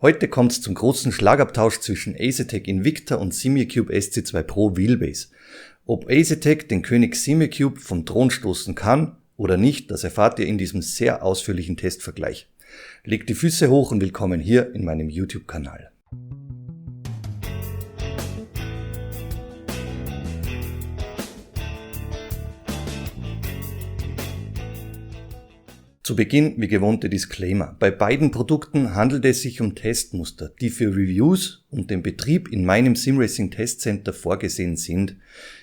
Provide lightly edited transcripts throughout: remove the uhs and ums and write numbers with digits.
Heute kommt es zum großen Schlagabtausch zwischen Asetek Invicta und Simucube SC2 Pro Wheelbase. Ob Asetek den König Simucube vom Thron stoßen kann oder nicht, das erfahrt ihr in diesem sehr ausführlichen Testvergleich. Legt die Füße hoch und willkommen hier in meinem YouTube-Kanal. Zu Beginn wie gewohnt der Disclaimer. Bei beiden Produkten handelt es sich um Testmuster, die für Reviews und den Betrieb in meinem Simracing Testcenter vorgesehen sind.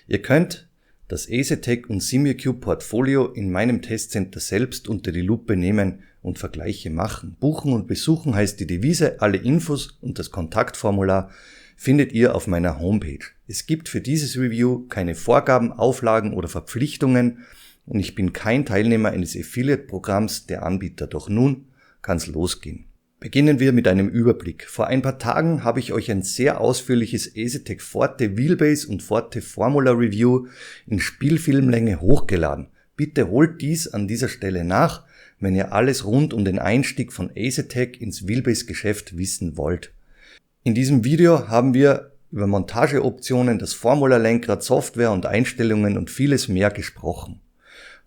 Ihr könnt das Asetek und Simucube Portfolio in meinem Testcenter selbst unter die Lupe nehmen und Vergleiche machen. Buchen und besuchen heißt die Devise, alle Infos und das Kontaktformular findet ihr auf meiner Homepage. Es gibt für dieses Review keine Vorgaben, Auflagen oder Verpflichtungen, und ich bin kein Teilnehmer eines Affiliate-Programms der Anbieter, doch nun kann's losgehen. Beginnen wir mit einem Überblick. Vor ein paar Tagen habe ich euch ein sehr ausführliches Asetek Forte Wheelbase und Forte Formula Review in Spielfilmlänge hochgeladen. Bitte holt dies an dieser Stelle nach, wenn ihr alles rund um den Einstieg von Asetek ins Wheelbase-Geschäft wissen wollt. In diesem Video haben wir über Montageoptionen, das Formula-Lenkrad, Software und Einstellungen und vieles mehr gesprochen.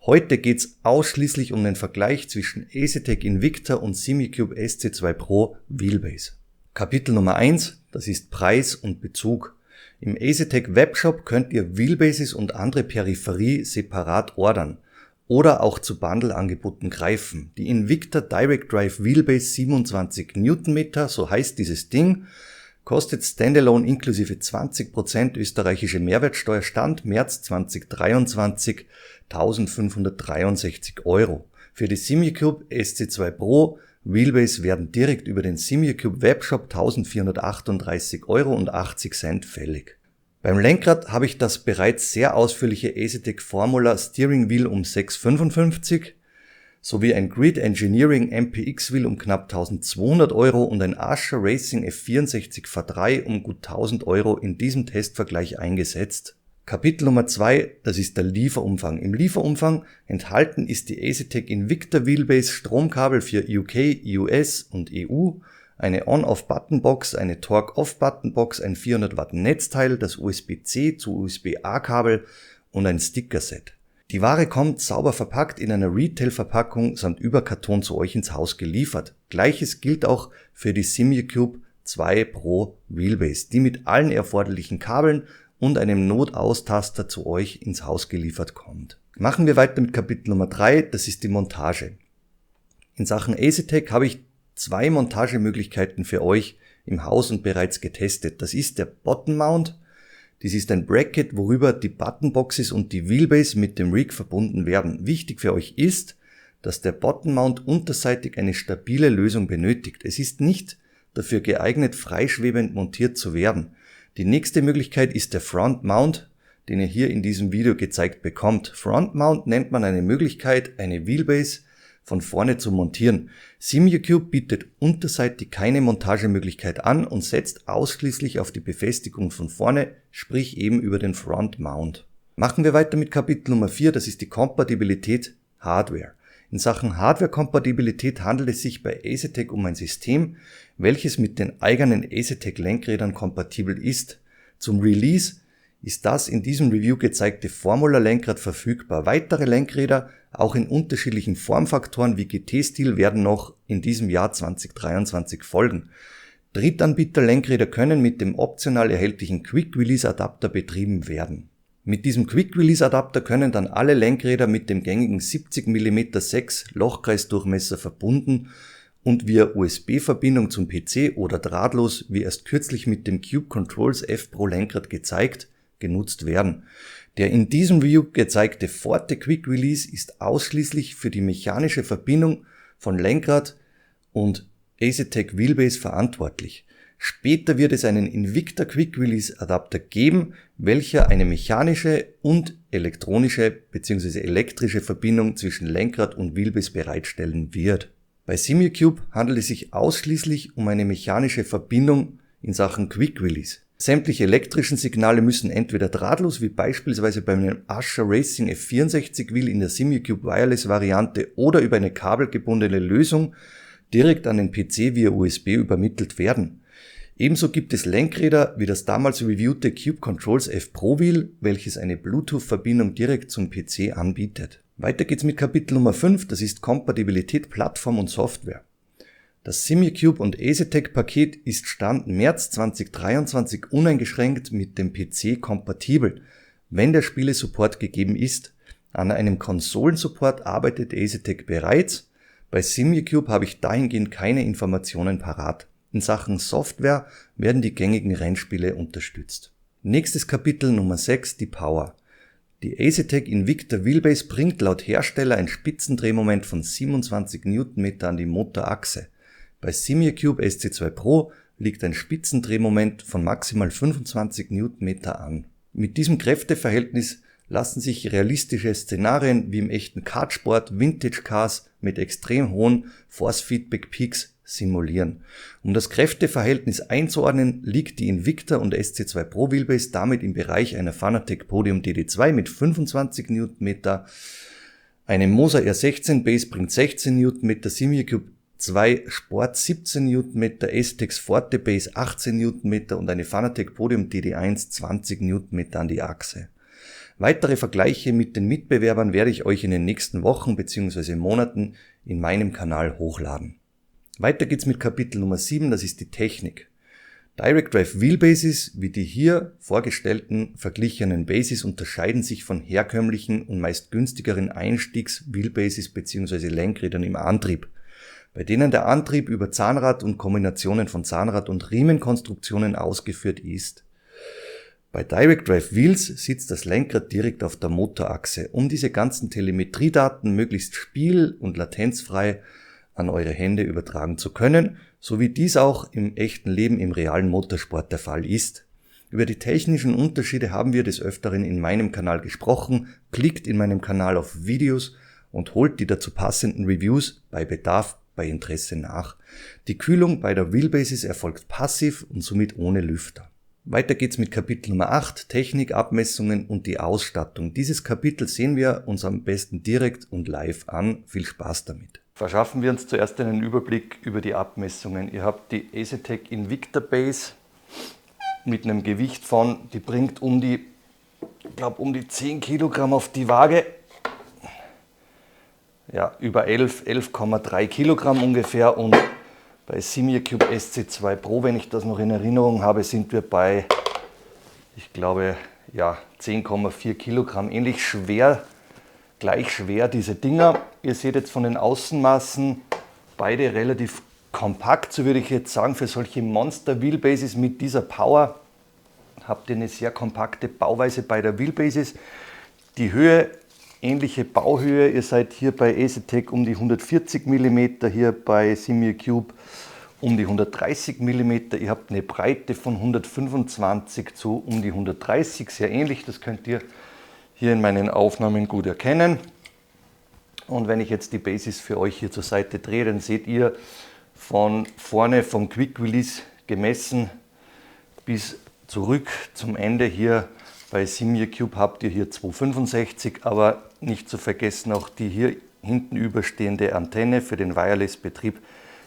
Heute geht's ausschließlich um den Vergleich zwischen Asetek Invicta und Simucube SC2 Pro Wheelbase. Kapitel Nummer 1, das ist Preis und Bezug. Im Asetek Webshop könnt ihr Wheelbases und andere Peripherie separat ordern oder auch zu Bundle-Angeboten greifen. Die Invicta Direct Drive Wheelbase 27 Newtonmeter, so heißt dieses Ding, kostet Standalone inklusive 20% österreichische Mehrwertsteuer Stand März 2023 1.563 €. Für die Simucube SC2 Pro Wheelbase werden direkt über den Simucube Webshop 1.438,80 € fällig. Beim Lenkrad habe ich das bereits sehr ausführliche Asetek Formula Steering Wheel um 655 sowie ein Grid Engineering MPX Wheel um knapp 1.200 € und ein Ascher Racing F64 V3 um gut 1.000 € in diesem Testvergleich eingesetzt. Kapitel Nummer 2, das ist der Lieferumfang. Im Lieferumfang enthalten ist die Asetek Invicta Wheelbase Stromkabel für UK, US und EU, eine On-Off-Button-Box, eine Torque-Off-Button-Box, ein 400 Watt Netzteil, das USB-C zu USB-A-Kabel und ein Sticker-Set. Die Ware kommt sauber verpackt in einer Retail-Verpackung samt Überkarton zu euch ins Haus geliefert. Gleiches gilt auch für die Simucube 2 Pro Wheelbase, die mit allen erforderlichen Kabeln und einem Notaustaster zu euch ins Haus geliefert kommt. Machen wir weiter mit Kapitel Nummer 3, das ist die Montage. In Sachen Asetek habe ich 2 Montagemöglichkeiten für euch im Haus und bereits getestet. Das ist der Bottom Mount. Dies ist ein Bracket, worüber die Buttonboxes und die Wheelbase mit dem Rig verbunden werden. Wichtig für euch ist, dass der Bottom Mount unterseitig eine stabile Lösung benötigt. Es ist nicht dafür geeignet, freischwebend montiert zu werden. Die nächste Möglichkeit ist der Front Mount, den ihr hier in diesem Video gezeigt bekommt. Front Mount nennt man eine Möglichkeit, eine Wheelbase von vorne zu montieren. Simucube bietet unterseitig keine Montagemöglichkeit an und setzt ausschließlich auf die Befestigung von vorne, sprich eben über den Front Mount. Machen wir weiter mit Kapitel Nummer 4, das ist die Kompatibilität Hardware. In Sachen Hardware-Kompatibilität handelt es sich bei Asetek um ein System, welches mit den eigenen Asetek-Lenkrädern kompatibel ist. Zum Release ist das in diesem Review gezeigte Formula-Lenkrad verfügbar. Weitere Lenkräder, auch in unterschiedlichen Formfaktoren wie GT-Stil, werden noch in diesem Jahr 2023 folgen. Drittanbieter-Lenkräder können mit dem optional erhältlichen Quick-Release-Adapter betrieben werden. Mit diesem Quick-Release-Adapter können dann alle Lenkräder mit dem gängigen 70 mm 6 Lochkreisdurchmesser verbunden und via USB-Verbindung zum PC oder drahtlos, wie erst kürzlich mit dem Cube Controls F Pro Lenkrad gezeigt, genutzt werden. Der in diesem Review gezeigte Forte Quick Release ist ausschließlich für die mechanische Verbindung von Lenkrad und Asetek Wheelbase verantwortlich. Später wird es einen Invicta Quick Release Adapter geben, welcher eine mechanische und elektronische bzw. elektrische Verbindung zwischen Lenkrad und Wheelbase bereitstellen wird. Bei Simucube handelt es sich ausschließlich um eine mechanische Verbindung in Sachen Quick Release. Sämtliche elektrischen Signale müssen entweder drahtlos wie beispielsweise beim Ascher Racing F64 Wheel in der Simucube Wireless Variante oder über eine kabelgebundene Lösung direkt an den PC via USB übermittelt werden. Ebenso gibt es Lenkräder wie das damals reviewte Cube Controls F Pro Wheel, welches eine Bluetooth-Verbindung direkt zum PC anbietet. Weiter geht's mit Kapitel Nummer 5, das ist Kompatibilität Plattform und Software. Das SimiCube und EasyTech-Paket ist Stand März 2023 uneingeschränkt mit dem PC kompatibel, wenn der Spielesupport gegeben ist. An einem Konsolensupport arbeitet EasyTech bereits. Bei SimiCube habe ich dahingehend keine Informationen parat. In Sachen Software werden die gängigen Rennspiele unterstützt. Nächstes Kapitel Nummer 6, die Power. Die EasyTech Invicta Wheelbase bringt laut Hersteller ein Spitzendrehmoment von 27 Nm an die Motorachse. Bei SimiCube SC2 Pro liegt ein Spitzendrehmoment von maximal 25 Nm an. Mit diesem Kräfteverhältnis lassen sich realistische Szenarien wie im echten Kartsport, Vintage Cars mit extrem hohen Force Feedback Peaks simulieren. Um das Kräfteverhältnis einzuordnen, liegt die Invicta und SC2 Pro Wheelbase damit im Bereich einer Fanatec Podium DD2 mit 25 Nm, eine Moza R16 Base bringt 16 Nm, SimiCube 2 Sport 17 Nm, STEX Forte Base 18 Nm und eine Fanatec Podium DD1 20 Nm an die Achse. Weitere Vergleiche mit den Mitbewerbern werde ich euch in den nächsten Wochen bzw. Monaten in meinem Kanal hochladen. Weiter geht's mit Kapitel Nummer 7, das ist die Technik. Direct Drive Wheelbases wie die hier vorgestellten verglichenen Bases unterscheiden sich von herkömmlichen und meist günstigeren Einstiegs-Wheelbases bzw. Lenkrädern im Antrieb, bei denen der Antrieb über Zahnrad und Kombinationen von Zahnrad- und Riemenkonstruktionen ausgeführt ist. Bei Direct Drive Wheels sitzt das Lenkrad direkt auf der Motorachse, um diese ganzen Telemetriedaten möglichst spiel- und latenzfrei an eure Hände übertragen zu können, so wie dies auch im echten Leben im realen Motorsport der Fall ist. Über die technischen Unterschiede haben wir des Öfteren in meinem Kanal gesprochen. Klickt in meinem Kanal auf Videos und holt die dazu passenden Reviews bei Bedarf, bei Interesse nach. Die Kühlung bei der Wheelbases erfolgt passiv und somit ohne Lüfter. Weiter geht's mit Kapitel Nummer 8, Technik, Abmessungen und die Ausstattung. Dieses Kapitel sehen wir uns am besten direkt und live an. Viel Spaß damit. Verschaffen wir uns zuerst einen Überblick über die Abmessungen. Ihr habt die EasyTech Invicta Base mit einem Gewicht von, die bringt um die 10 Kilogramm auf die Waage. Ja, über 11,3 Kilogramm ungefähr, und bei SimiCube SC2 Pro, wenn ich das noch in Erinnerung habe, sind wir bei, ich glaube, ja, 10,4 Kilogramm. Ähnlich schwer, gleich schwer diese Dinger. Ihr seht jetzt von den Außenmaßen beide relativ kompakt, so würde ich jetzt sagen. Für solche Monster Wheelbases mit dieser Power habt ihr eine sehr kompakte Bauweise bei der Wheelbases. Die Höhe, ähnliche Bauhöhe, ihr seid hier bei EasyTech um die 140 mm, hier bei SimiCube um die 130 mm. Ihr habt eine Breite von 125 zu um die 130, sehr ähnlich, das könnt ihr hier in meinen Aufnahmen gut erkennen. Und wenn ich jetzt die Bases für euch hier zur Seite drehe, dann seht ihr von vorne vom Quick Release gemessen bis zurück zum Ende hier. Bei SimiCube habt ihr hier 265, aber nicht zu vergessen auch die hier hinten überstehende Antenne für den Wireless-Betrieb,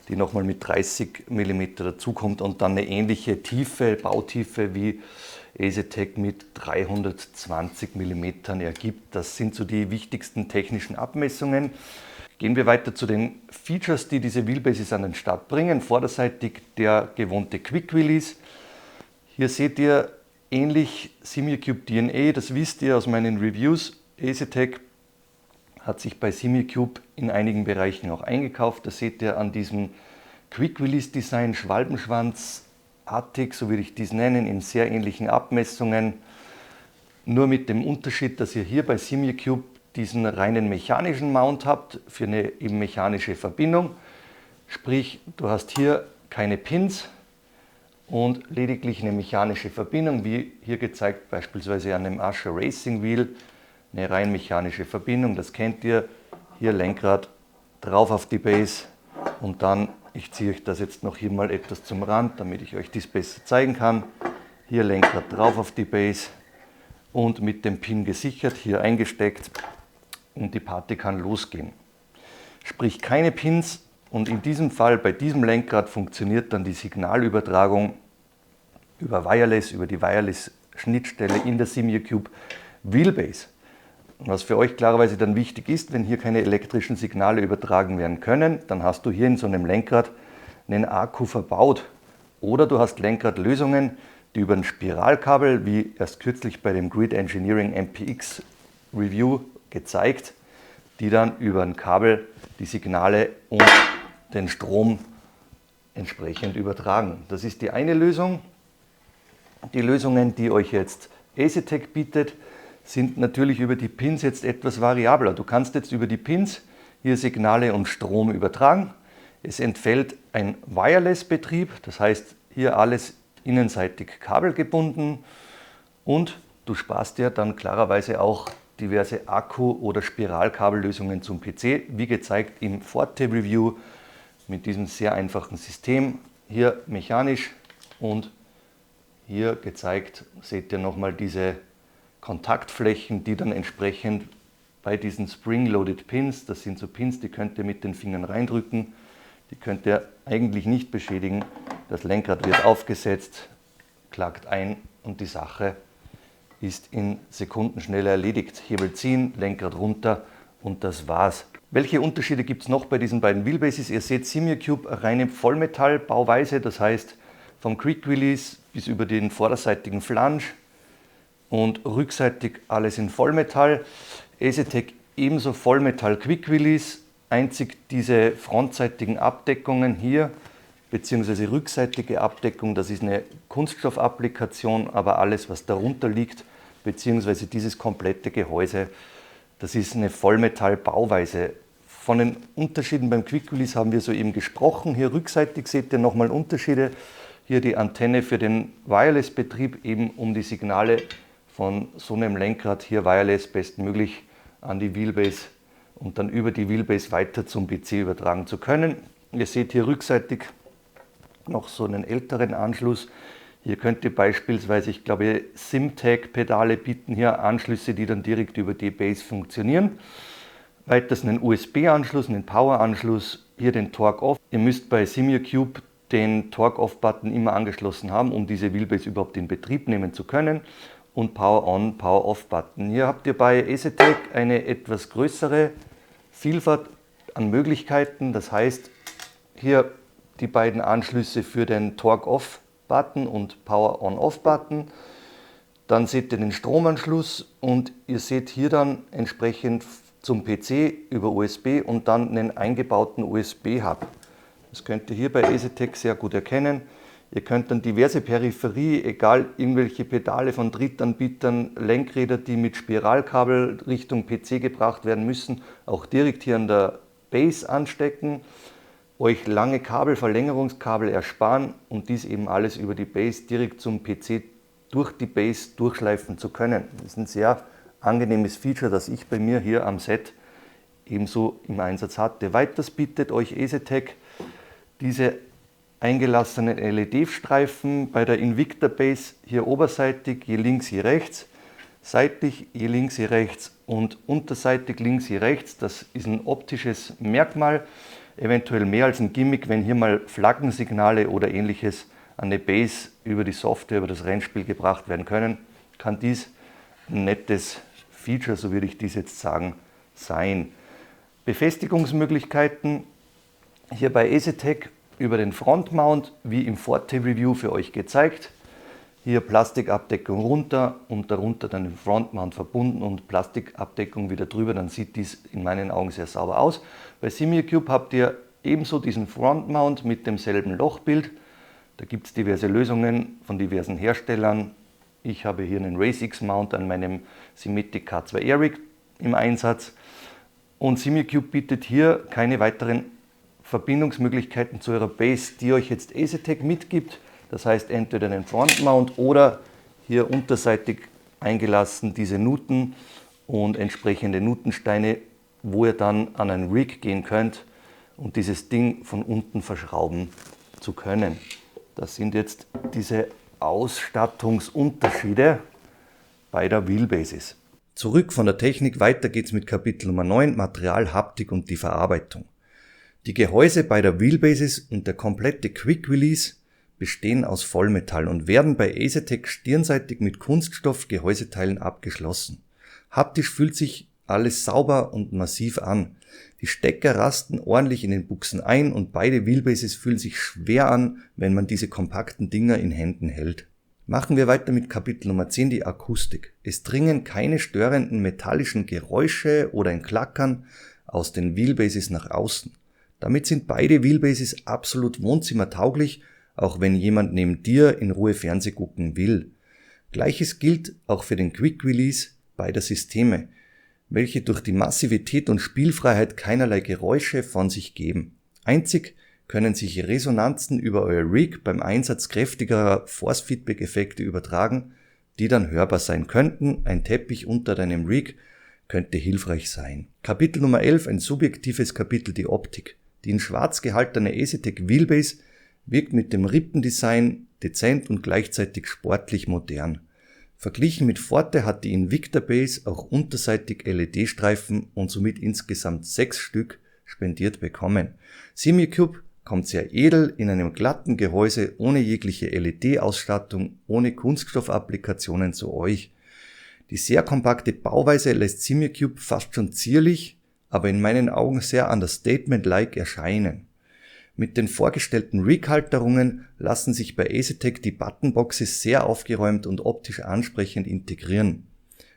die nochmal mit 30 mm dazukommt und dann eine ähnliche Tiefe, Bautiefe wie EasyTech mit 320 mm ergibt. Das sind so die wichtigsten technischen Abmessungen. Gehen wir weiter zu den Features, die diese Wheelbases an den Start bringen. Vorderseitig der gewohnte Quick Release. Hier seht ihr ähnlich SimiCube DNA, das wisst ihr aus meinen Reviews. EasyTech hat sich bei SimiCube in einigen Bereichen auch eingekauft. Das seht ihr an diesem Quick Release Design, Schwalbenschwanzartig, so würde ich dies nennen, in sehr ähnlichen Abmessungen. Nur mit dem Unterschied, dass ihr hier bei SimiCube diesen reinen mechanischen Mount habt für eine eben mechanische Verbindung. Sprich, du hast hier keine Pins und lediglich eine mechanische Verbindung, wie hier gezeigt beispielsweise an dem Asher Racing Wheel. Eine rein mechanische Verbindung, das kennt ihr. Hier Lenkrad, drauf auf die Base und dann, ich ziehe euch das jetzt noch hier mal etwas zum Rand, damit ich euch dies besser zeigen kann. Hier Lenkrad drauf auf die Base und mit dem Pin gesichert, hier eingesteckt, und die Party kann losgehen. Sprich keine Pins Und in diesem Fall, bei diesem Lenkrad, funktioniert dann die Signalübertragung über Wireless, über die Wireless-Schnittstelle in der SimiaCube Wheelbase. Und was für euch klarerweise dann wichtig ist, wenn hier keine elektrischen Signale übertragen werden können, dann hast du hier in so einem Lenkrad einen Akku verbaut. Oder du hast Lenkradlösungen, die über ein Spiralkabel, wie erst kürzlich bei dem Grid Engineering MPX Review gezeigt, die dann über ein Kabel die Signale und den Strom entsprechend übertragen. Das ist die eine Lösung. Die Lösungen, die euch jetzt EasyTech bietet, sind natürlich über die Pins jetzt etwas variabler. Du kannst jetzt über die Pins hier Signale und Strom übertragen. Es entfällt ein Wireless-Betrieb, das heißt hier alles innenseitig kabelgebunden und du sparst dir dann klarerweise auch diverse Akku- oder Spiralkabellösungen zum PC, wie gezeigt im Forte Review mit diesem sehr einfachen System. Hier mechanisch und hier gezeigt seht ihr nochmal diese Kontaktflächen, die dann entsprechend bei diesen Spring-Loaded Pins, das sind so Pins, die könnt ihr mit den Fingern reindrücken, die könnt ihr eigentlich nicht beschädigen. Das Lenkrad wird aufgesetzt, klackt ein und die Sache ist in Sekundenschnelle erledigt. Hebel ziehen, Lenkrad runter und das war's. Welche Unterschiede gibt es noch bei diesen beiden Wheelbases? Ihr seht SimiaCube reine Vollmetallbauweise, das heißt vom Quick Release bis über den vorderseitigen Flange und rückseitig alles in Vollmetall. EasyTech ebenso Vollmetall Quick Release, einzig diese frontseitigen Abdeckungen hier, beziehungsweise rückseitige Abdeckung, das ist eine Kunststoffapplikation, aber alles, was darunter liegt, beziehungsweise dieses komplette Gehäuse, das ist eine Vollmetallbauweise. Von den Unterschieden beim Quick Release haben wir soeben gesprochen. Hier rückseitig seht ihr nochmal Unterschiede. Hier die Antenne für den Wireless-Betrieb, eben um die Signale von so einem Lenkrad hier wireless bestmöglich an die Wheelbase und dann über die Wheelbase weiter zum PC übertragen zu können. Ihr seht hier rückseitig noch so einen älteren Anschluss. Hier könnt ihr beispielsweise, ich glaube, SimTag-Pedale bieten hier Anschlüsse, die dann direkt über die Base funktionieren. Weiters einen USB-Anschluss, einen Power-Anschluss, hier den Torque-Off. Ihr müsst bei SimiaCube den Torque-Off-Button immer angeschlossen haben, um diese Wheelbase überhaupt in Betrieb nehmen zu können. Und Power-On, Power-Off-Button. Hier habt ihr bei EasyTech eine etwas größere Vielfalt an Möglichkeiten. Das heißt, hier die beiden Anschlüsse für den Torque-Off-Button und Power-On-Off-Button. Dann seht ihr den Stromanschluss und ihr seht hier dann entsprechend zum PC über USB und dann einen eingebauten USB-Hub. Das könnt ihr hier bei EasyTech sehr gut erkennen. Ihr könnt dann diverse Peripherie, egal irgendwelche Pedale von Drittanbietern, Lenkräder, die mit Spiralkabel Richtung PC gebracht werden müssen, auch direkt hier an der Base anstecken, euch lange Kabel, Verlängerungskabel ersparen und dies eben alles über die Base direkt zum PC durch die Base durchschleifen zu können. Das ist ein sehr angenehmes Feature, das ich bei mir hier am Set ebenso im Einsatz hatte. Weiters bietet euch EasyTech diese eingelassenen LED-Streifen bei der Invicta Base hier oberseitig, je links, je rechts, seitlich, je links, je rechts und unterseitig links, je rechts. Das ist ein optisches Merkmal, eventuell mehr als ein Gimmick, wenn hier mal Flaggensignale oder ähnliches an die Base über die Software, über das Rennspiel gebracht werden können, kann dies ein nettes Feature, so würde ich dies jetzt sagen, sein. Befestigungsmöglichkeiten hier bei EasyTech über den Frontmount, wie im Forte Review für euch gezeigt. Hier Plastikabdeckung runter und darunter dann den Frontmount verbunden und Plastikabdeckung wieder drüber, dann sieht dies in meinen Augen sehr sauber aus. Bei SimiaCube habt ihr ebenso diesen Frontmount mit demselben Lochbild. Da gibt es diverse Lösungen von diversen Herstellern. Ich habe hier einen RaceX-Mount an meinem Simetic K2 Air im Einsatz. Und SimiaCube bietet hier keine weiteren Verbindungsmöglichkeiten zu eurer Base, die euch jetzt EasyTech mitgibt. Das heißt entweder einen Frontmount oder hier unterseitig eingelassen diese Nuten und entsprechende Nutensteine, wo ihr dann an ein Rig gehen könnt und dieses Ding von unten verschrauben zu können. Das sind jetzt diese Ausstattungsunterschiede bei der Wheelbasis. Zurück von der Technik, weiter geht's mit Kapitel Nummer 9, Material, Haptik und die Verarbeitung. Die Gehäuse bei der Wheelbasis und der komplette Quick Release bestehen aus Vollmetall und werden bei Asetek stirnseitig mit Kunststoff-Gehäuseteilen abgeschlossen. Haptisch fühlt sich alles sauber und massiv an. Die Stecker rasten ordentlich in den Buchsen ein und beide Wheelbases fühlen sich schwer an, wenn man diese kompakten Dinger in Händen hält. Machen wir weiter mit Kapitel Nummer 10, die Akustik. Es dringen keine störenden metallischen Geräusche oder ein Klackern aus den Wheelbases nach außen. Damit sind beide Wheelbases absolut wohnzimmertauglich, auch wenn jemand neben dir in Ruhe Fernseh gucken will. Gleiches gilt auch für den Quick Release beider Systeme, welche durch die Massivität und Spielfreiheit keinerlei Geräusche von sich geben. Einzig können sich Resonanzen über euer Rig beim Einsatz kräftigerer Force-Feedback-Effekte übertragen, die dann hörbar sein könnten. Ein Teppich unter deinem Rig könnte hilfreich sein. Kapitel Nummer 11, ein subjektives Kapitel, die Optik. Die in schwarz gehaltene Asetek Wheelbase wirkt mit dem Rippendesign dezent und gleichzeitig sportlich modern. Verglichen mit Forte hat die Invicta Base auch unterseitig LED-Streifen und somit insgesamt 6 Stück spendiert bekommen. Simucube kommt sehr edel in einem glatten Gehäuse ohne jegliche LED-Ausstattung, ohne Kunststoffapplikationen zu euch. Die sehr kompakte Bauweise lässt Simucube fast schon zierlich, aber in meinen Augen sehr understatement-like erscheinen. Mit den vorgestellten Rig-Halterungen lassen sich bei Asetek die Buttonboxes sehr aufgeräumt und optisch ansprechend integrieren.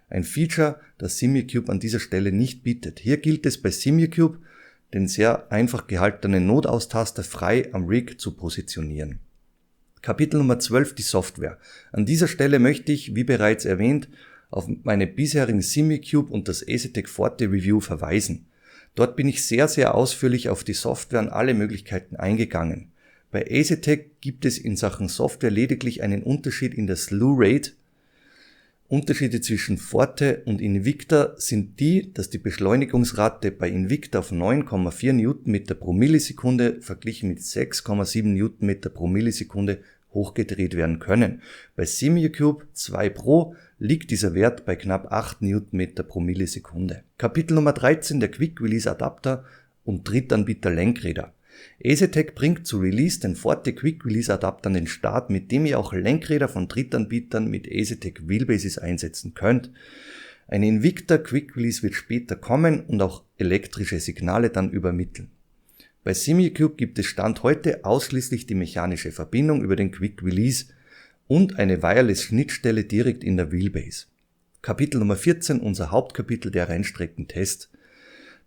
Ein Feature, das Simucube an dieser Stelle nicht bietet. Hier gilt es bei Simucube, den sehr einfach gehaltenen Notaustaster frei am Rig zu positionieren. Kapitel Nummer 12, die Software. An dieser Stelle möchte ich, wie bereits erwähnt, auf meine bisherigen Simucube und das Asetek Forte Review verweisen. Dort bin ich sehr ausführlich auf die Software und alle Möglichkeiten eingegangen. Bei Asetek gibt es in Sachen Software lediglich einen Unterschied in der Slew Rate. Unterschiede zwischen Forte und Invicta sind die, dass die Beschleunigungsrate bei Invicta auf 9,4 Newtonmeter pro Millisekunde verglichen mit 6,7 Newtonmeter pro Millisekunde hochgedreht werden können. Bei Simucube 2 Pro liegt dieser Wert bei knapp 8 Newtonmeter pro Millisekunde. Kapitel Nummer 13, der Quick Release Adapter und Drittanbieter Lenkräder. Asetek bringt zu Release den Forte Quick Release Adapter an den Start, mit dem ihr auch Lenkräder von Drittanbietern mit Asetek Wheelbases einsetzen könnt. Ein Invicta Quick Release wird später kommen und auch elektrische Signale dann übermitteln. Bei Simucube gibt es Stand heute ausschließlich die mechanische Verbindung über den Quick Release und eine Wireless-Schnittstelle direkt in der Wheelbase. Kapitel Nummer 14, unser Hauptkapitel, der Rennstreckentest.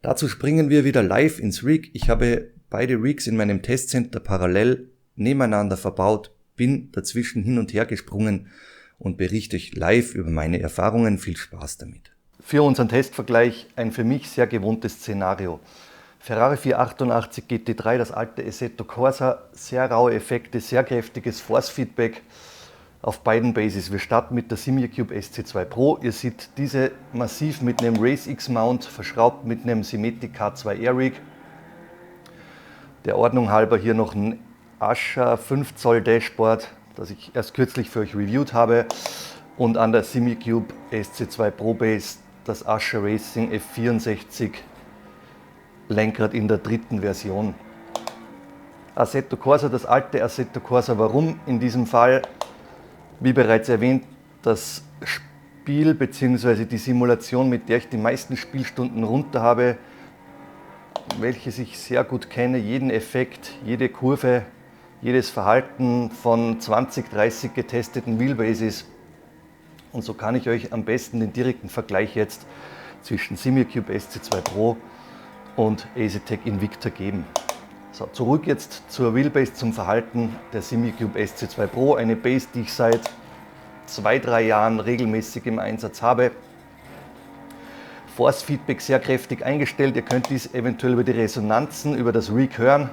Dazu springen wir wieder live ins Rig. Ich habe beide Rigs in meinem Testcenter parallel nebeneinander verbaut, bin dazwischen hin und her gesprungen und berichte euch live über meine Erfahrungen. Viel Spaß damit. Für unseren Testvergleich ein für mich sehr gewohntes Szenario. Ferrari 488 GT3, das alte Assetto Corsa, sehr raue Effekte, sehr kräftiges Force-Feedback auf beiden Bases. Wir starten mit der Simucube SC2 Pro. Ihr seht diese massiv mit einem Race X Mount, verschraubt mit einem Simetic K2 Air Rig. Der Ordnung halber hier noch ein Asha 5 Zoll Dashboard, das ich erst kürzlich für euch reviewed habe. Und an der Simucube SC2 Pro Base das Asha Racing F64 Lenkrad in der dritten Version. Assetto Corsa, das alte Assetto Corsa. Warum in diesem Fall? Wie bereits erwähnt, das Spiel bzw. die Simulation, mit der ich die meisten Spielstunden runter habe, welches ich sehr gut kenne, jeden Effekt, jede Kurve, jedes Verhalten von 20, 30 getesteten Wheelbases. Und so kann ich euch am besten den direkten Vergleich jetzt zwischen Simucube SC2 Pro und Asetek Invicta geben. So, zurück jetzt zur Wheelbase, zum Verhalten der Simucube SC2 Pro, eine Base, die ich seit 2-3 Jahren regelmäßig im Einsatz habe. Force Feedback sehr kräftig eingestellt, ihr könnt dies eventuell über die Resonanzen, über das Rig hören.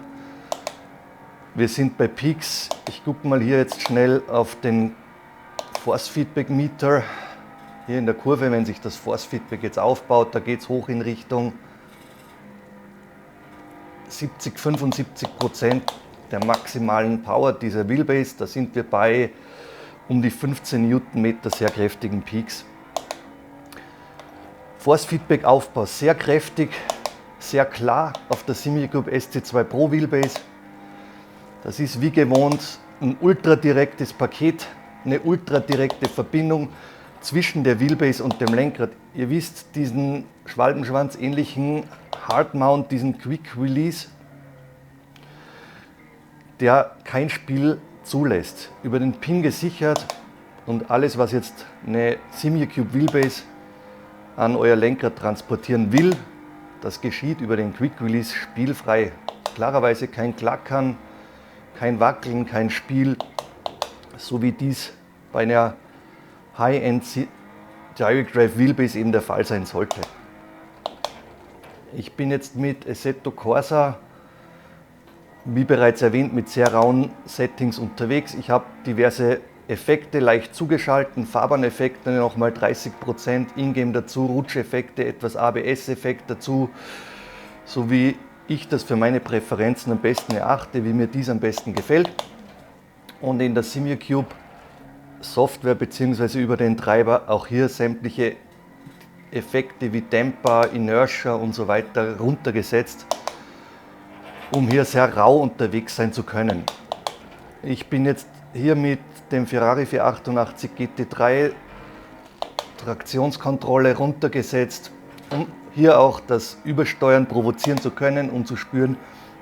Wir sind bei Peaks, ich gucke mal hier jetzt schnell auf den Force Feedback Meter. Hier in der Kurve, wenn sich das Force Feedback jetzt aufbaut, da geht es hoch in Richtung 70-75% der maximalen Power dieser Wheelbase. Da sind wir bei um die 15 Newtonmeter sehr kräftigen Peaks. Force Feedback Aufbau sehr kräftig, sehr klar auf der SimiCube SC2 Pro Wheelbase. Das ist wie gewohnt ein ultradirektes Paket, eine ultradirekte Verbindung zwischen der Wheelbase und dem Lenkrad. Ihr wisst, diesen Schwalbenschwanz ähnlichen Hardmount, diesen Quick Release, der kein Spiel zulässt. Über den Pin gesichert und alles, was jetzt eine SimiCube Wheelbase an euer Lenkrad transportieren will, das geschieht über den Quick Release spielfrei. Klarerweise kein Klackern, kein Wackeln, kein Spiel, so wie dies bei einer High-End Direct Drive Wheelbase eben der Fall sein sollte. Ich bin jetzt mit Assetto Corsa, wie bereits erwähnt, mit sehr rauen Settings unterwegs. Ich habe diverse Effekte leicht zugeschalten, Fahrbahneffekte nochmal 30%, Ingame dazu, Rutscheffekte, etwas ABS-Effekt dazu, so wie ich das für meine Präferenzen am besten erachte, wie mir dies am besten gefällt. Und in der SimiCube Software bzw. über den Treiber auch hier sämtliche Effekte wie Damper, Inertia und so weiter runtergesetzt, um hier sehr rau unterwegs sein zu können. Ich bin jetzt hier mit dem Ferrari 488 GT3 Traktionskontrolle runtergesetzt, um hier auch das Übersteuern provozieren zu können, um zu spüren,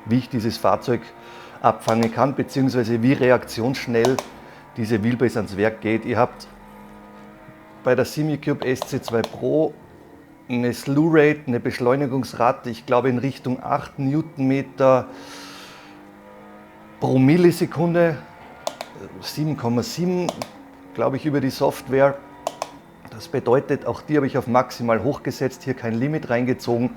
wie ich dieses Fahrzeug abfangen kann, beziehungsweise wie reaktionsschnell diese Wheelbase ans Werk geht. Ihr habt bei der SimiCube SC2 Pro eine Slew Rate, eine Beschleunigungsrate, ich glaube in Richtung 8 Newtonmeter pro Millisekunde, 7,7 glaube ich über die Software. Das bedeutet, auch die habe ich auf maximal hochgesetzt, hier kein Limit reingezogen.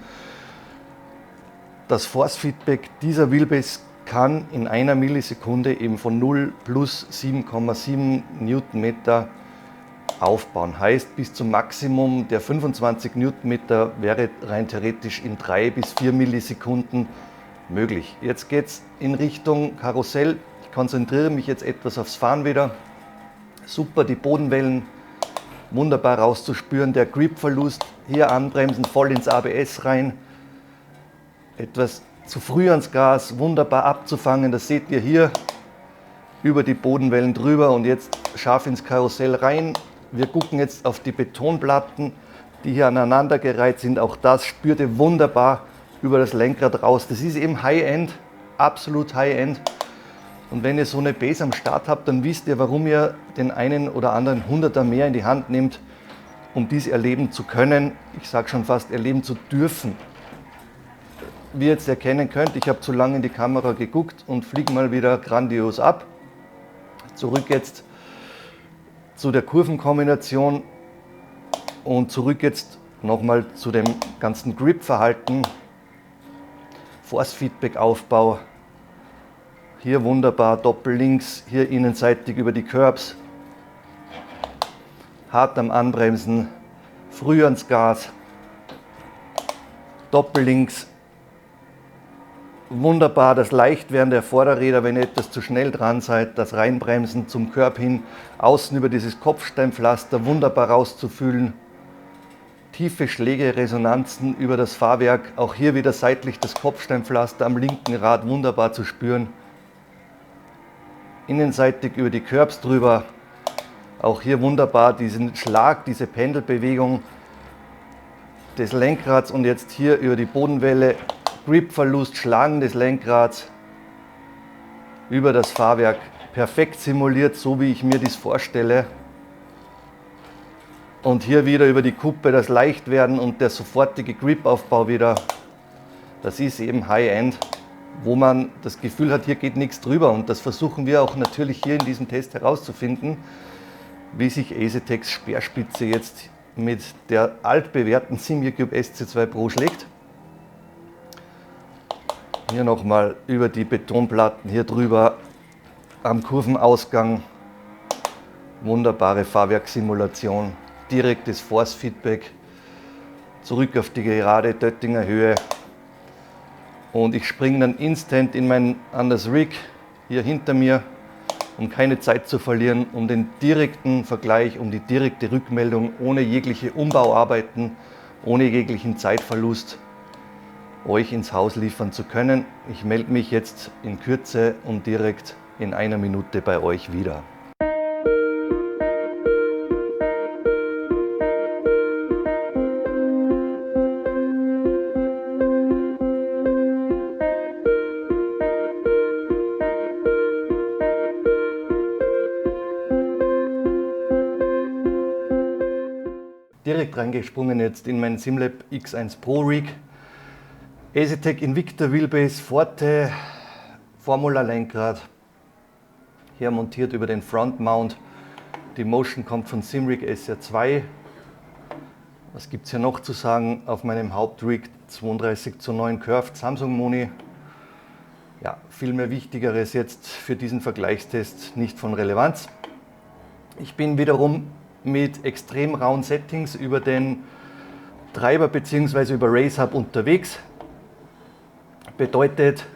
Das Force Feedback dieser Wheelbase kann in einer Millisekunde eben von 0 plus 7,7 Newtonmeter aufbauen. Heißt, bis zum Maximum der 25 Newtonmeter wäre rein theoretisch in 3 bis 4 Millisekunden möglich. Jetzt geht es in Richtung Karussell. Ich konzentriere mich jetzt etwas aufs Fahren wieder. Super, die Bodenwellen wunderbar rauszuspüren. Der Gripverlust, hier anbremsen, voll ins ABS rein. Etwas zu früh ans Gas, wunderbar abzufangen. Das seht ihr hier über die Bodenwellen drüber und jetzt scharf ins Karussell rein. Wir gucken jetzt auf die Betonplatten, die hier aneinandergereiht sind. Auch das spürt ihr wunderbar über das Lenkrad raus. Das ist eben High-End, absolut High-End. Und wenn ihr so eine Base am Start habt, dann wisst ihr, warum ihr den einen oder anderen Hunderter mehr in die Hand nehmt, um dies erleben zu können. Ich sage schon fast, erleben zu dürfen. Wie ihr jetzt erkennen könnt, ich habe zu lange in die Kamera geguckt und fliege mal wieder grandios ab. Zurück jetzt zu der Kurvenkombination und zurück jetzt nochmal zu dem ganzen Grip-Verhalten, Force-Feedback-Aufbau. Hier wunderbar Doppellinks, hier innenseitig über die Curbs, hart am Anbremsen, früh ans Gas, Doppellinks, wunderbar das Leichtwerden der Vorderräder, wenn ihr etwas zu schnell dran seid, das Reinbremsen zum Curb hin, außen über dieses Kopfsteinpflaster wunderbar rauszufühlen, tiefe Schläge, Resonanzen über das Fahrwerk, auch hier wieder seitlich das Kopfsteinpflaster am linken Rad wunderbar zu spüren. Innenseitig über die Curbs drüber, auch hier wunderbar diesen Schlag, diese Pendelbewegung des Lenkrads und jetzt hier über die Bodenwelle, Gripverlust, Schlagen des Lenkrads über das Fahrwerk, perfekt simuliert, so wie ich mir dies vorstelle. Und hier wieder über die Kuppe das Leichtwerden und der sofortige Gripaufbau wieder, das ist eben High-End, wo man das Gefühl hat, hier geht nichts drüber. Und das versuchen wir auch natürlich hier in diesem Test herauszufinden, wie sich Asetek's Speerspitze jetzt mit der altbewährten SimiCube SC2 Pro schlägt. Hier nochmal über die Betonplatten, hier drüber am Kurvenausgang, wunderbare Fahrwerkssimulation, direktes Force-Feedback, zurück auf die gerade Döttinger Höhe. Und ich springe dann instant an das Rig hier hinter mir, um keine Zeit zu verlieren, um den direkten Vergleich, um die direkte Rückmeldung ohne jegliche Umbauarbeiten, ohne jeglichen Zeitverlust, euch ins Haus liefern zu können. Ich melde mich jetzt in Kürze und direkt in einer Minute bei euch wieder. Direkt reingesprungen jetzt in meinen SimLab X1 Pro Rig. EasyTech Invicta Wheelbase Forte, Formula Lenkrad, hier montiert über den Front Mount. Die Motion kommt von Simrig SR2. Was gibt es hier noch zu sagen? Auf meinem Hauptrig 32:9 Curved Samsung Moni. Ja, viel mehr Wichtigeres jetzt für diesen Vergleichstest nicht von Relevanz. Ich bin wiederum mit extrem rauen Settings über den Treiber bzw. über RaceHub unterwegs. Bedeutet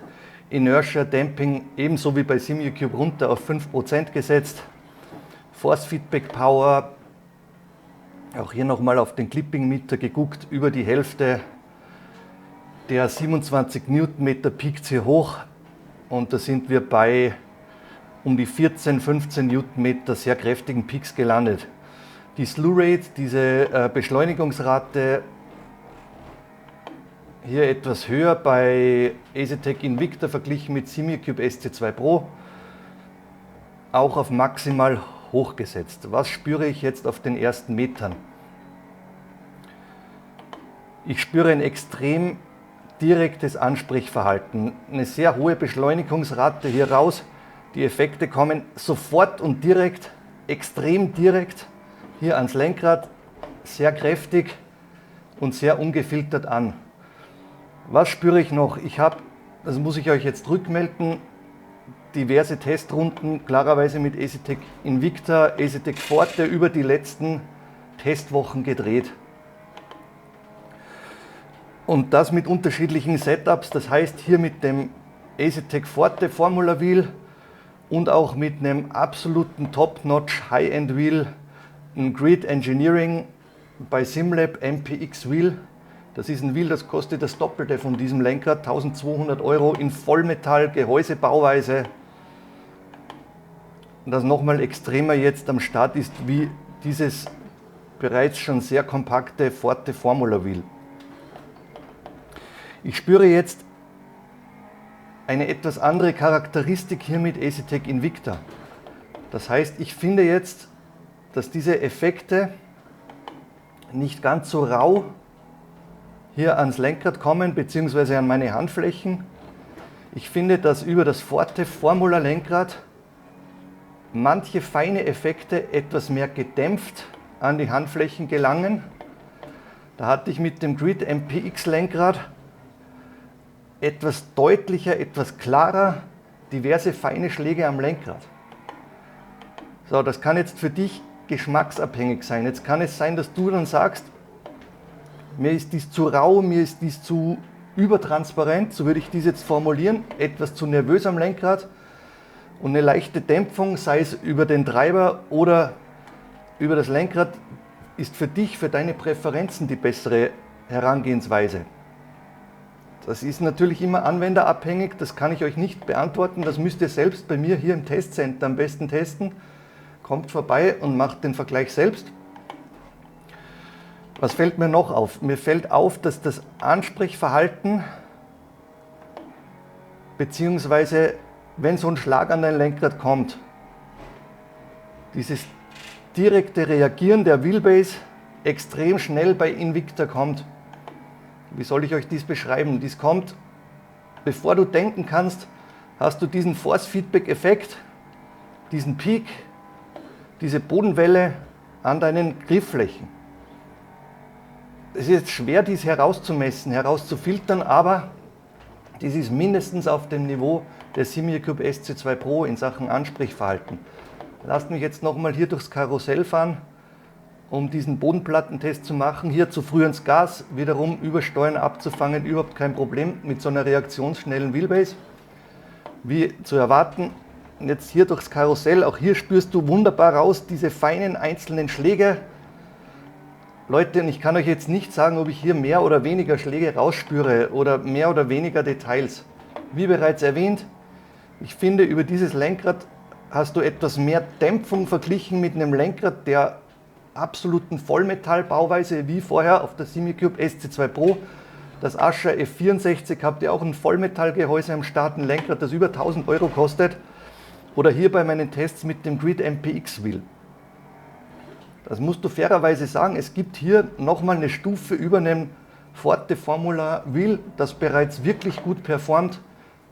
Inertia Damping ebenso wie bei Simucube runter auf 5% gesetzt. Force Feedback Power, auch hier nochmal auf den Clipping Meter geguckt, über die Hälfte der 27 Newtonmeter piekt hier hoch und da sind wir bei um die 14, 15 Newtonmeter sehr kräftigen Peaks gelandet. Die Slew Rate, diese Beschleunigungsrate, hier etwas höher bei EasyTech Invicta verglichen mit Simucube SC2 Pro, auch auf maximal hochgesetzt. Was spüre ich jetzt auf den ersten Metern? Ich spüre ein extrem direktes Ansprechverhalten, eine sehr hohe Beschleunigungsrate hier raus. Die Effekte kommen sofort und direkt, extrem direkt hier ans Lenkrad, sehr kräftig und sehr ungefiltert an. Was spüre ich noch? Ich habe, das muss ich euch jetzt rückmelden, diverse Testrunden klarerweise mit EasyTech Invicta, EasyTech Forte über die letzten Testwochen gedreht. Und das mit unterschiedlichen Setups, das heißt hier mit dem EasyTech Forte Formula Wheel und auch mit einem absoluten Top-Notch High-End Wheel, ein Grid Engineering bei SimLab MPX Wheel. Das ist ein Wheel, das kostet das Doppelte von diesem Lenkrad, 1200 € in Vollmetall, Gehäusebauweise. Das nochmal extremer jetzt am Start ist wie dieses bereits schon sehr kompakte Forte Formula Wheel. Ich spüre jetzt eine etwas andere Charakteristik hier mit EasyTech Invicta. Das heißt, ich finde jetzt, dass diese Effekte nicht ganz so rau hier ans Lenkrad kommen bzw. an meine Handflächen. Ich finde, dass über das Forte Formula Lenkrad manche feine Effekte etwas mehr gedämpft an die Handflächen gelangen. Da hatte ich mit dem Grid MPX Lenkrad etwas deutlicher, etwas klarer, diverse feine Schläge am Lenkrad. So, das kann jetzt für dich geschmacksabhängig sein. Jetzt kann es sein, dass du dann sagst, mir ist dies zu rau, mir ist dies zu übertransparent, so würde ich dies jetzt formulieren, etwas zu nervös am Lenkrad und eine leichte Dämpfung, sei es über den Treiber oder über das Lenkrad, ist für dich, für deine Präferenzen die bessere Herangehensweise. Das ist natürlich immer anwenderabhängig, das kann ich euch nicht beantworten, das müsst ihr selbst bei mir hier im Testcenter am besten testen. Kommt vorbei und macht den Vergleich selbst. Was fällt mir noch auf? Mir fällt auf, dass das Ansprechverhalten beziehungsweise wenn so ein Schlag an dein Lenkrad kommt, dieses direkte Reagieren der Wheelbase extrem schnell bei Invicta kommt. Wie soll ich euch dies beschreiben? Dies kommt, bevor du denken kannst, hast du diesen Force-Feedback-Effekt, diesen Peak, diese Bodenwelle an deinen Griffflächen. Es ist jetzt schwer, dies herauszumessen, herauszufiltern, aber dies ist mindestens auf dem Niveau der Simucube SC2 Pro in Sachen Ansprechverhalten. Lasst mich jetzt nochmal hier durchs Karussell fahren, um diesen Bodenplattentest zu machen. Hier zu früh ins Gas, wiederum übersteuern, abzufangen, überhaupt kein Problem mit so einer reaktionsschnellen Wheelbase. Wie zu erwarten, jetzt hier durchs Karussell, auch hier spürst du wunderbar raus diese feinen einzelnen Schläge. Leute, und ich kann euch jetzt nicht sagen, ob ich hier mehr oder weniger Schläge rausspüre oder mehr oder weniger Details. Wie bereits erwähnt, ich finde, über dieses Lenkrad hast du etwas mehr Dämpfung verglichen mit einem Lenkrad der absoluten Vollmetallbauweise, wie vorher auf der Simucube SC2 Pro. Das Ascher F64 habt ihr auch ein Vollmetallgehäuse am Start, ein Lenkrad, das über 1000 Euro kostet. Oder hier bei meinen Tests mit dem Grid MPX Wheel. Das musst du fairerweise sagen, es gibt hier nochmal eine Stufe über einem Forte Formula Wheel, das bereits wirklich gut performt,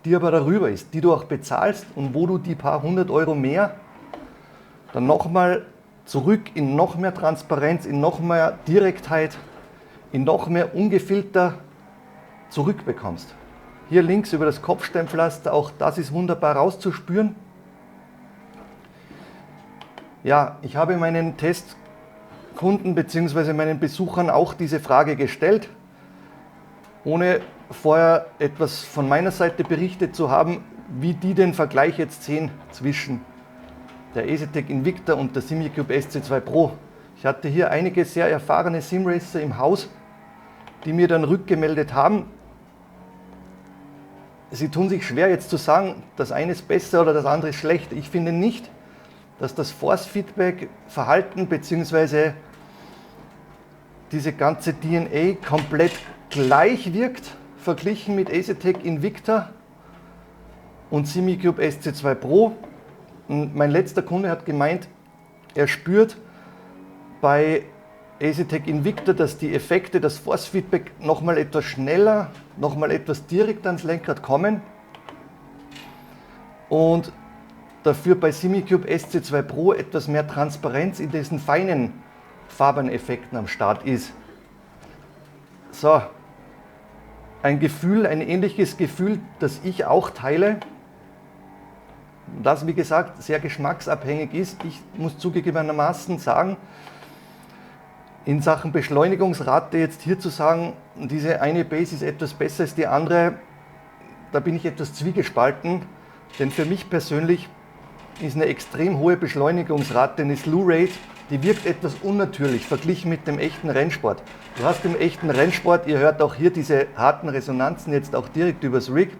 die aber darüber ist, die du auch bezahlst und wo du die paar 100 Euro mehr dann nochmal zurück in noch mehr Transparenz, in noch mehr Direktheit, in noch mehr ungefilter zurückbekommst. Hier links über das Kopfsteinpflaster, auch das ist wunderbar rauszuspüren. Ja, ich habe meinen Testkunden bzw. meinen Besuchern auch diese Frage gestellt, ohne vorher etwas von meiner Seite berichtet zu haben, wie die den Vergleich jetzt sehen zwischen der EasyTech Invicta und der Simucube SC2 Pro. Ich hatte hier einige sehr erfahrene Simracer im Haus, die mir dann rückgemeldet haben. Sie tun sich schwer jetzt zu sagen, das eine ist besser oder das andere ist schlecht. Ich finde nicht, dass das Force-Feedback, Verhalten bzw. diese ganze DNA komplett gleich wirkt, verglichen mit EasyTech Invicta und Simucube SC2 Pro. Und mein letzter Kunde hat gemeint, er spürt bei EasyTech Invicta, dass die Effekte, das Force-Feedback nochmal etwas schneller, nochmal etwas direkt ans Lenkrad kommen. Und dafür bei Simucube SC2 Pro etwas mehr Transparenz in diesen feinen Fahrbahneffekten am Start ist. So, ein Gefühl, ein ähnliches Gefühl, das ich auch teile, das wie gesagt sehr geschmacksabhängig ist. Ich muss zugegebenermaßen sagen, in Sachen Beschleunigungsrate jetzt hier zu sagen, diese eine Base ist etwas besser als die andere, da bin ich etwas zwiegespalten, denn für mich persönlich ist eine extrem hohe Beschleunigungsrate, eine Slew Rate, die wirkt etwas unnatürlich verglichen mit dem echten Rennsport. Du hast im echten Rennsport, ihr hört auch hier diese harten Resonanzen jetzt auch direkt übers Rig.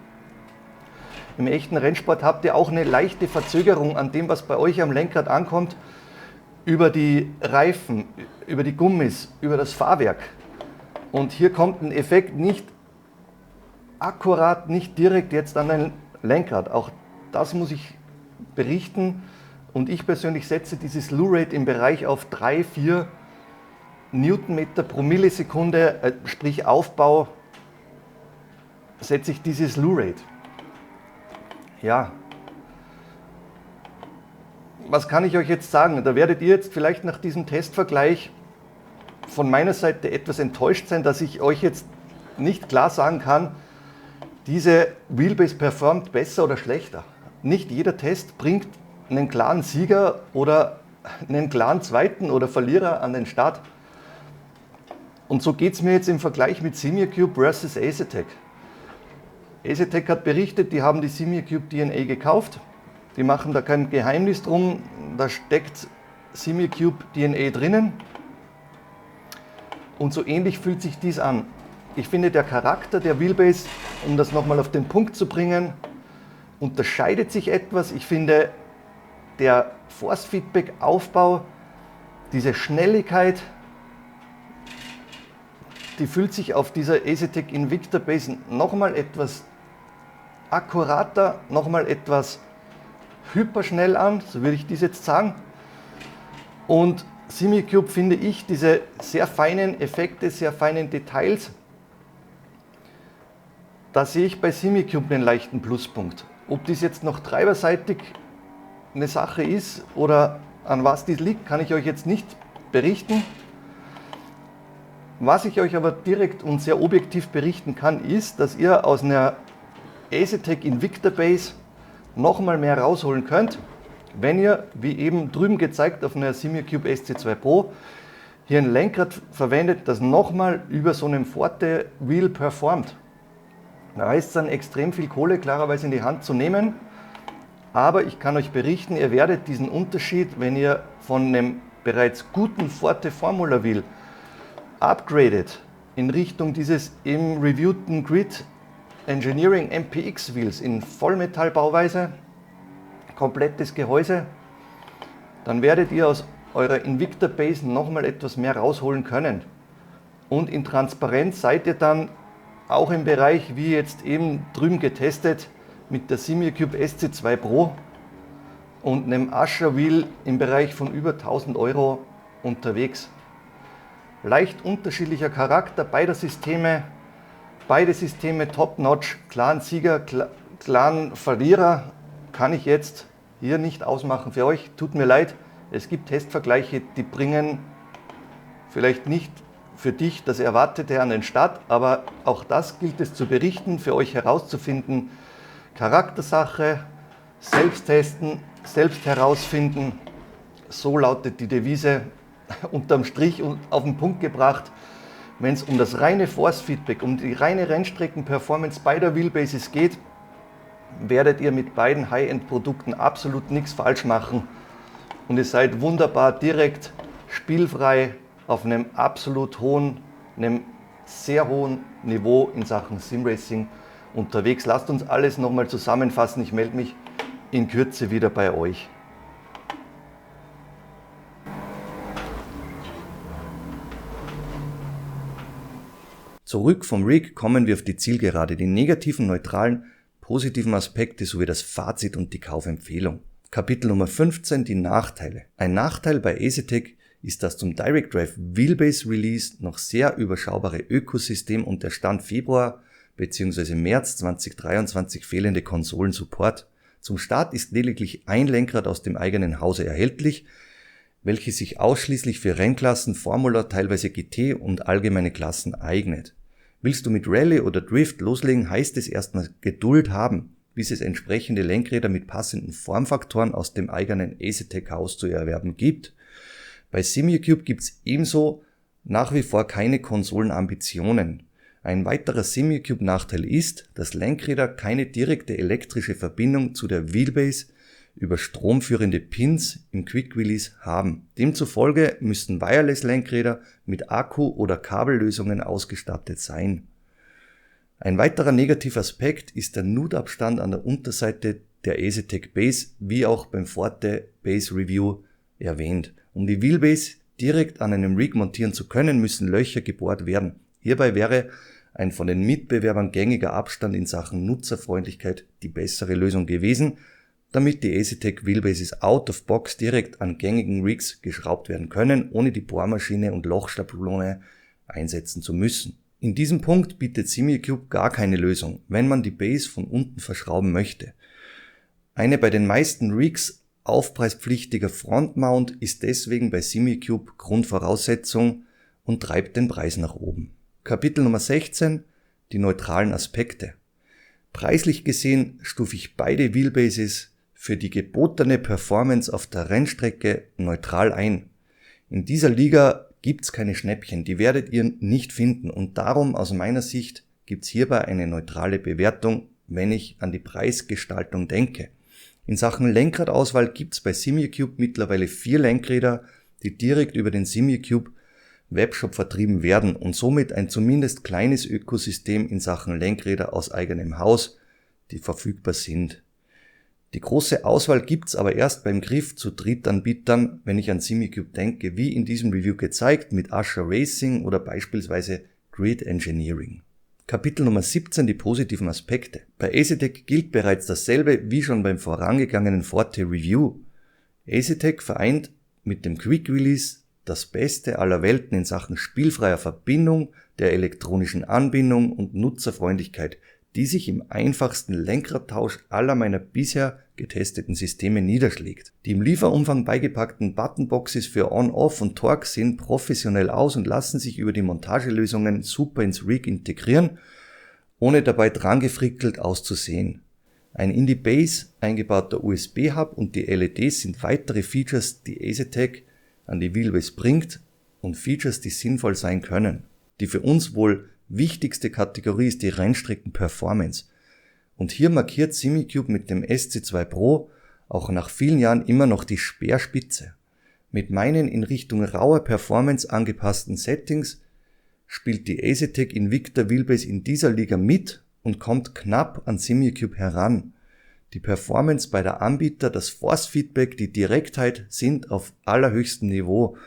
Im echten Rennsport habt ihr auch eine leichte Verzögerung an dem, was bei euch am Lenkrad ankommt, über die Reifen, über die Gummis, über das Fahrwerk. Und hier kommt ein Effekt nicht akkurat, nicht direkt jetzt an dein Lenkrad. Auch das muss ich berichten. Und ich persönlich setze diese Slew Rate im Bereich auf 3-4 Newtonmeter pro Millisekunde, sprich Aufbau, setze ich diese Slew Rate. Ja, was kann ich euch jetzt sagen? Da werdet ihr jetzt vielleicht nach diesem Testvergleich von meiner Seite etwas enttäuscht sein, dass ich euch jetzt nicht klar sagen kann, diese Wheelbase performt besser oder schlechter. Nicht jeder Test bringt einen klaren Sieger oder einen klaren Zweiten oder Verlierer an den Start. Und so geht es mir jetzt im Vergleich mit Simucube versus EasyTech. EasyTech hat berichtet, die haben die Simucube DNA gekauft. Die machen da kein Geheimnis drum, da steckt Simucube DNA drinnen. Und so ähnlich fühlt sich dies an. Ich finde, der Charakter der Wheelbase, um das nochmal auf den Punkt zu bringen, unterscheidet sich etwas. Ich finde, der Force-Feedback-Aufbau, diese Schnelligkeit, die fühlt sich auf dieser EasyTech Invicta Base nochmal etwas akkurater, nochmal etwas hyperschnell an, so würde ich dies jetzt sagen. Und Simucube finde ich diese sehr feinen Effekte, sehr feinen Details, da sehe ich bei Simucube einen leichten Pluspunkt. Ob dies jetzt noch treiberseitig eine Sache ist oder an was dies liegt, kann ich euch jetzt nicht berichten. Was ich euch aber direkt und sehr objektiv berichten kann, ist, dass ihr aus einer EasyTech Invicta Base nochmal mehr rausholen könnt, wenn ihr, wie eben drüben gezeigt auf einer Simucube SC2 Pro, hier ein Lenkrad verwendet, das nochmal über so einem Forte Wheel performt. Da heißt es dann extrem viel Kohle klarerweise in die Hand zu nehmen, aber ich kann euch berichten, ihr werdet diesen Unterschied, wenn ihr von einem bereits guten Forte Formula Wheel upgradet in Richtung dieses eben reviewten Grid Engineering MPX Wheels in Vollmetallbauweise, komplettes Gehäuse, dann werdet ihr aus eurer Invicta Base nochmal etwas mehr rausholen können. Und in Transparenz seid ihr dann auch im Bereich, wie jetzt eben drüben getestet, mit der SimiCube SC2 Pro und einem Usher Wheel im Bereich von über 1000 Euro unterwegs. Leicht unterschiedlicher Charakter beider Systeme, beide Systeme top-notch, klaren Sieger, klaren Verlierer kann ich jetzt hier nicht ausmachen für euch. Tut mir leid, es gibt Testvergleiche, die bringen vielleicht nicht für dich das Erwartete an den Start, aber auch das gilt es zu berichten, für euch herauszufinden. Charaktersache, selbst testen, selbst herausfinden, so lautet die Devise unterm Strich und auf den Punkt gebracht. Wenn es um das reine Force-Feedback, um die reine Rennstrecken-Performance beider Wheelbases geht, werdet ihr mit beiden High-End-Produkten absolut nichts falsch machen und ihr seid wunderbar direkt spielfrei auf einem absolut hohen, einem sehr hohen Niveau in Sachen Simracing unterwegs. Lasst uns alles nochmal zusammenfassen. Ich melde mich in Kürze wieder bei euch. Zurück vom Rig kommen wir auf die Zielgerade, die negativen, neutralen, positiven Aspekte sowie das Fazit und die Kaufempfehlung. Kapitel Nummer 15, die Nachteile. Ein Nachteil bei EasyTech ist das zum Direct Drive Wheelbase Release noch sehr überschaubare Ökosystem und der Stand Februar bzw. März 2023 fehlende Konsolensupport. Zum Start ist lediglich ein Lenkrad aus dem eigenen Hause erhältlich, welches sich ausschließlich für Rennklassen, Formula, teilweise GT und allgemeine Klassen eignet. Willst du mit Rallye oder Drift loslegen, heißt es erstmal Geduld haben, bis es entsprechende Lenkräder mit passenden Formfaktoren aus dem eigenen EasyTech-Haus zu erwerben gibt. Bei SimiCube gibt's ebenso nach wie vor keine Konsolenambitionen. Ein weiterer SimiCube-Nachteil ist, dass Lenkräder keine direkte elektrische Verbindung zu der Wheelbase über stromführende Pins im Quick Release haben. Demzufolge müssten Wireless-Lenkräder mit Akku- oder Kabellösungen ausgestattet sein. Ein weiterer Negativaspekt ist der Nutabstand an der Unterseite der EasyTech Base, wie auch beim Forte Base Review erwähnt. Um die Wheelbase direkt an einem Rig montieren zu können, müssen Löcher gebohrt werden. Hierbei wäre ein von den Mitbewerbern gängiger Abstand in Sachen Nutzerfreundlichkeit die bessere Lösung gewesen, damit die EasyTech Wheelbases out of box direkt an gängigen Rigs geschraubt werden können, ohne die Bohrmaschine und Lochschablone einsetzen zu müssen. In diesem Punkt bietet SimiCube gar keine Lösung, wenn man die Base von unten verschrauben möchte. Eine bei den meisten Rigs aufpreispflichtiger Frontmount ist deswegen bei SimiCube Grundvoraussetzung und treibt den Preis nach oben. Kapitel Nummer 16, die neutralen Aspekte. Preislich gesehen stufe ich beide Wheelbases für die gebotene Performance auf der Rennstrecke neutral ein. In dieser Liga gibt's keine Schnäppchen, die werdet ihr nicht finden und darum aus meiner Sicht gibt's hierbei eine neutrale Bewertung, wenn ich an die Preisgestaltung denke. In Sachen Lenkradauswahl gibt's bei SimiCube mittlerweile 4 Lenkräder, die direkt über den SimiCube Webshop vertrieben werden und somit ein zumindest kleines Ökosystem in Sachen Lenkräder aus eigenem Haus, die verfügbar sind. Die große Auswahl gibt's aber erst beim Griff zu Drittanbietern, wenn ich an SimiCube denke, wie in diesem Review gezeigt mit Usher Racing oder beispielsweise Grid Engineering. Kapitel Nummer 17, die positiven Aspekte. Bei EasyTech gilt bereits dasselbe wie schon beim vorangegangenen Forte Review. EasyTech vereint mit dem Quick Release das Beste aller Welten in Sachen spielfreier Verbindung, der elektronischen Anbindung und Nutzerfreundlichkeit, die sich im einfachsten Lenkradtausch aller meiner bisher getesteten Systeme niederschlägt. Die im Lieferumfang beigepackten Buttonboxes für On-Off und Torque sehen professionell aus und lassen sich über die Montagelösungen super ins Rig integrieren, ohne dabei drangefrickelt auszusehen. Ein in die Base eingebauter USB-Hub und die LEDs sind weitere Features, die EasyTech an die Wheelbase bringt und Features, die sinnvoll sein können. Die für uns wohl wichtigste Kategorie ist die Rennstrecken-Performance. Und hier markiert SimiCube mit dem SC2 Pro auch nach vielen Jahren immer noch die Speerspitze. Mit meinen in Richtung rauer Performance angepassten Settings spielt die Asetek Invicta Wheelbase in dieser Liga mit und kommt knapp an Simucube heran. Die Performance beider Anbieter, das Force Feedback, die Direktheit sind auf allerhöchstem Niveau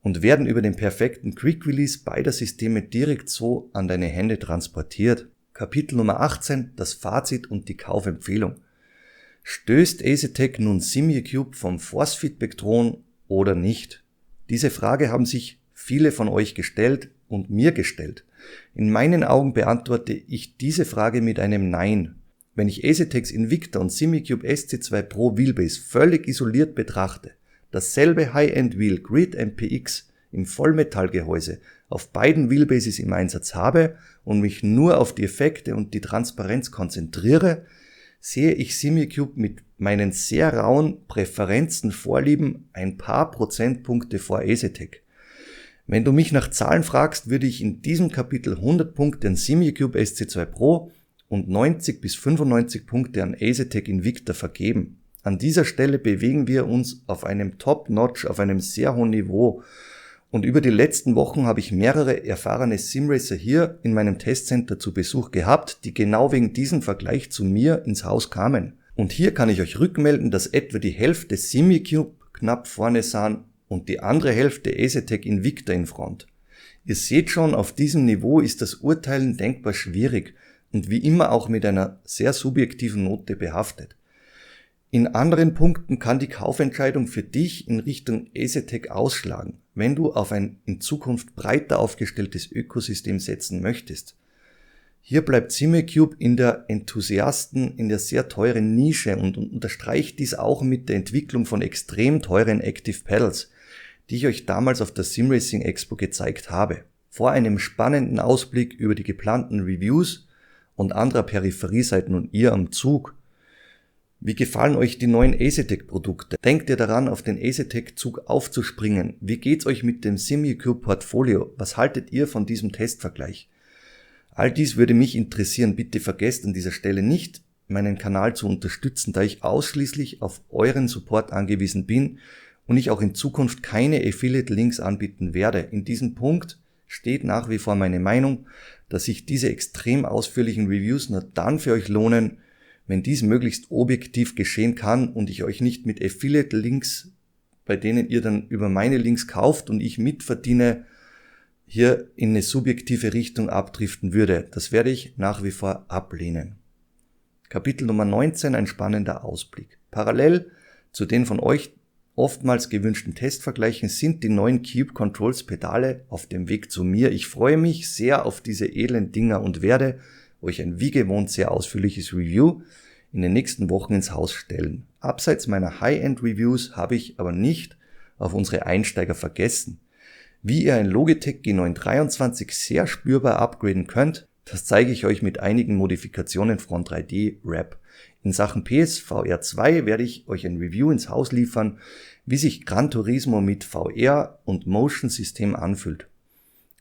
und werden über den perfekten Quick Release beider Systeme direkt so an deine Hände transportiert. Kapitel Nummer 18, das Fazit und die Kaufempfehlung. Stößt Asetek nun Simucube vom Force Feedback Thron oder nicht? Diese Frage haben sich viele von euch gestellt und mir gestellt. In meinen Augen beantworte ich diese Frage mit einem Nein. Wenn ich Aseteks Invicta und Simucube SC2 Pro Wheelbase völlig isoliert betrachte, dasselbe High-End Wheel Grid MPX im Vollmetallgehäuse auf beiden Wheelbases im Einsatz habe und mich nur auf die Effekte und die Transparenz konzentriere, sehe ich Simucube mit meinen sehr rauen Präferenzen, Vorlieben ein paar Prozentpunkte vor Asetek. Wenn du mich nach Zahlen fragst, würde ich in diesem Kapitel 100 Punkte an Simucube SC2 Pro und 90 bis 95 Punkte an Asetek Invicta vergeben. An dieser Stelle bewegen wir uns auf einem Top-Notch, auf einem sehr hohen Niveau. Und über die letzten Wochen habe ich mehrere erfahrene Simracer hier in meinem Testcenter zu Besuch gehabt, die genau wegen diesem Vergleich zu mir ins Haus kamen. Und hier kann ich euch rückmelden, dass etwa die Hälfte Simucube knapp vorne sahen und die andere Hälfte Asetek Invicta in Front. Ihr seht schon, auf diesem Niveau ist das Urteilen denkbar schwierig und wie immer auch mit einer sehr subjektiven Note behaftet. In anderen Punkten kann die Kaufentscheidung für dich in Richtung Asetek ausschlagen, wenn du auf ein in Zukunft breiter aufgestelltes Ökosystem setzen möchtest. Hier bleibt Simucube in der sehr teuren Nische und unterstreicht dies auch mit der Entwicklung von extrem teuren Active Pedals, die ich euch damals auf der Simracing Expo gezeigt habe. Vor einem spannenden Ausblick über die geplanten Reviews und anderer Peripherie seid nun ihr am Zug. Wie gefallen euch die neuen Asetek-Produkte? Denkt ihr daran, auf den Asetek-Zug aufzuspringen? Wie geht's euch mit dem Simucube-Portfolio? Was haltet ihr von diesem Testvergleich? All dies würde mich interessieren. Bitte vergesst an dieser Stelle nicht, meinen Kanal zu unterstützen, da ich ausschließlich auf euren Support angewiesen bin und ich auch in Zukunft keine Affiliate-Links anbieten werde. In diesem Punkt steht nach wie vor meine Meinung, dass sich diese extrem ausführlichen Reviews nur dann für euch lohnen, wenn dies möglichst objektiv geschehen kann und ich euch nicht mit Affiliate-Links, bei denen ihr dann über meine Links kauft und ich mitverdiene, hier in eine subjektive Richtung abdriften würde. Das werde ich nach wie vor ablehnen. Kapitel Nummer 19, ein spannender Ausblick. Parallel zu den von euch oftmals gewünschten Testvergleichen sind die neuen Cube Controls Pedale auf dem Weg zu mir. Ich freue mich sehr auf diese edlen Dinger und werde euch ein wie gewohnt sehr ausführliches Review in den nächsten Wochen ins Haus stellen. Abseits meiner High-End-Reviews habe ich aber nicht auf unsere Einsteiger vergessen. Wie ihr ein Logitech G923 sehr spürbar upgraden könnt, das zeige ich euch mit einigen Modifikationen von 3D Wrap. In Sachen PSVR 2 werde ich euch ein Review ins Haus liefern, wie sich Gran Turismo mit VR und Motion System anfühlt.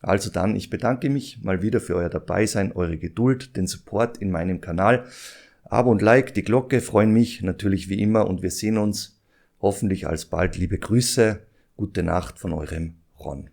Also dann, ich bedanke mich mal wieder für euer Dabeisein, eure Geduld, den Support in meinem Kanal. Abo und Like, die Glocke freuen mich natürlich wie immer und wir sehen uns hoffentlich alsbald. Liebe Grüße, gute Nacht von eurem Ron.